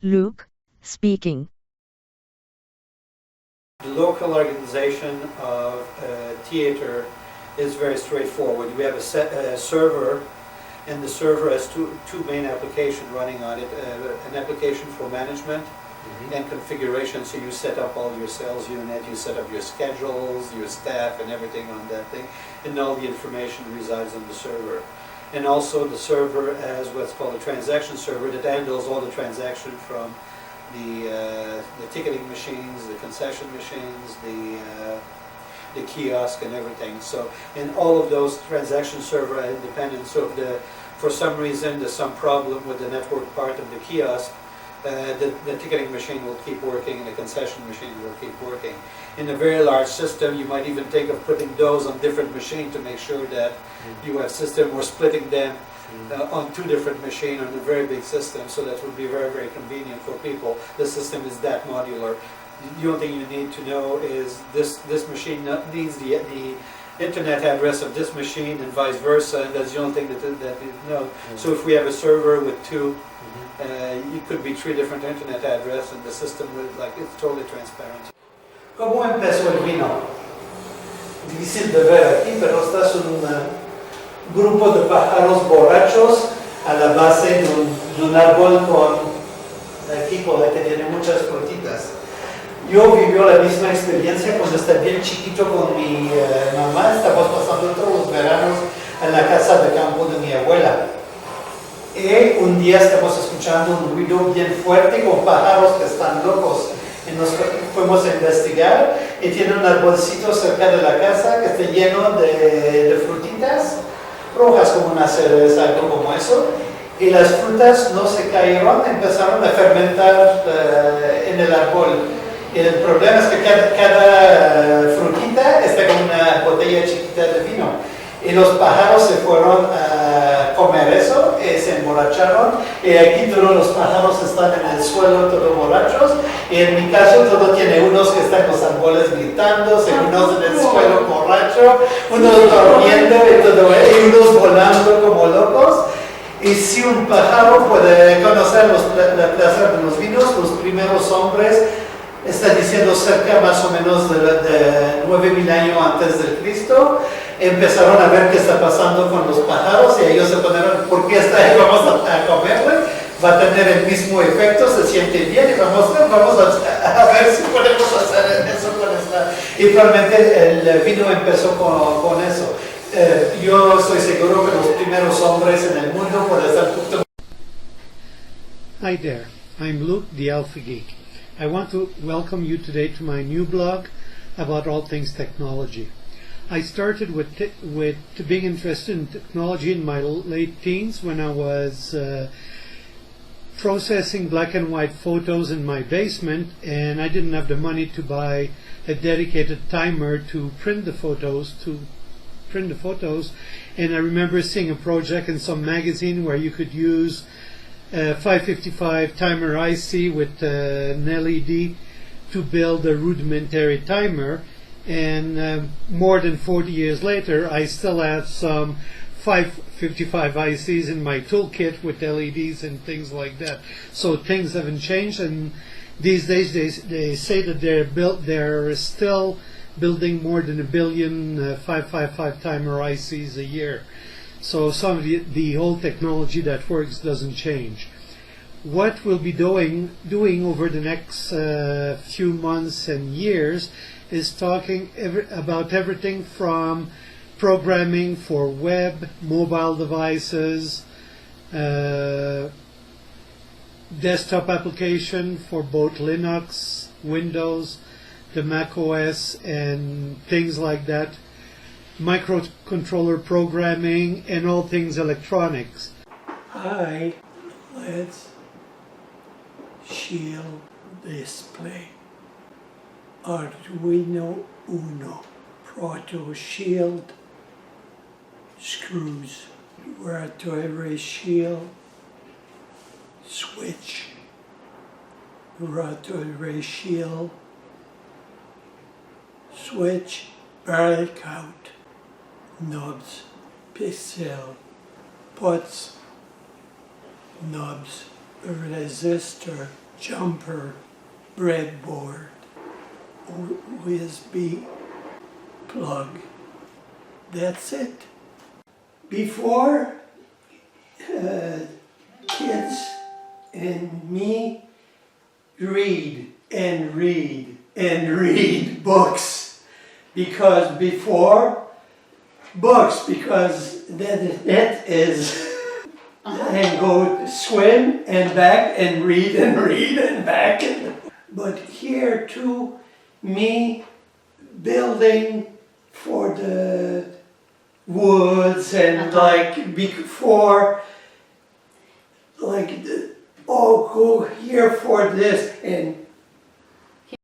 Luke, speaking. The local organization of theater is very straightforward. We have a server, and the server has two main applications running on it. An application for management and configuration, so you set up all your sales unit, you set up your schedules, your staff, and everything on that thing, and all the information resides on the server. And also the server has what's called a transaction server that handles all the transaction from the ticketing machines, the concession machines, the kiosk and everything. So, and all of those transaction server are independent. So if for some reason there's some problem with the network part of the kiosk, the ticketing machine will keep working and the concession machine will keep working. In a very large system, you might even think of putting those on different machines to make sure that you have system or splitting them on two different machines on a very big system, so that would be very, very convenient for people. The system is that modular. The only thing you need to know is this machine needs the internet address of this machine and vice versa, and that's the only thing that you know. So if we have a server with two, it could be three different internet addresses, and the system would, it's totally transparent. ¿Cómo empezó el vino? Difícil de ver aquí, pero estás un grupo de pájaros borrachos a la base de un árbol con equipo que tiene muchas frutitas. Yo viví la misma experiencia cuando estaba bien chiquito con mi mamá. Estábamos pasando todos los veranos en la casa de campo de mi abuela. Y un día estamos escuchando un ruido bien fuerte con pájaros que están locos. Y nos fuimos a investigar y tiene un arbolcito cerca de la casa que está lleno de frutitas rojas como una cereza, algo como eso. Y las frutas no se cayeron, empezaron a fermentar en el árbol. Y el problema es que cada frutita está con una botella chiquita de vino. Y los pájaros se fueron a comer eso, y se emborracharon, y aquí todos los pájaros están en el suelo todos borrachos, y en mi caso todo tiene unos que están en los árboles gritando, unos en el suelo borracho, unos durmiendo y todo, y unos volando como locos. Y si un pájaro puede conocer la plaza de los vinos, los primeros hombres, está diciendo cerca más o menos de 9.000 años antes de Cristo, empezaron a ver qué está pasando con los pájaros y ellos se ponieron, ¿por qué está ahí? Vamos a comerle, va a tener el mismo efecto, se siente bien y vamos a ver si podemos hacer eso con esta. Y realmente el vino empezó con eso. Yo estoy seguro que los primeros hombres en el mundo pueden estar justo. Hi there, I'm Luke, the Alpha Geek. I want to welcome you today to my new blog about all things technology. I started with being interested in technology in my late teens when I was processing black and white photos in my basement, and I didn't have the money to buy a dedicated timer to print the photos. And I remember seeing a project in some magazine where you could use 555 timer IC with an LED to build a rudimentary timer, and more than 40 years later I still have some 555 ICs in my toolkit with LEDs and things like that. So things haven't changed, and these days they say that they're still building more than 1 billion 555 timer ICs a year. So some of the old technology that works doesn't change. What we'll be doing over the next few months and years is talking about everything from programming for web, mobile devices, desktop application for both Linux, Windows, the Mac OS, and things like that, microcontroller programming, and all things electronics. Hi, let's shield display. Arduino Uno Proto Shield screws. Where to erase shield switch. Where to erase shield switch. Barrel count. Knobs, pixel, pots, knobs, resistor, jumper, breadboard, USB plug. That's it. Before, kids and me read and read and read books, because before books, because that is and go swim and back and read and back but here too, me building for the woods and like before, like oh, go here for this, and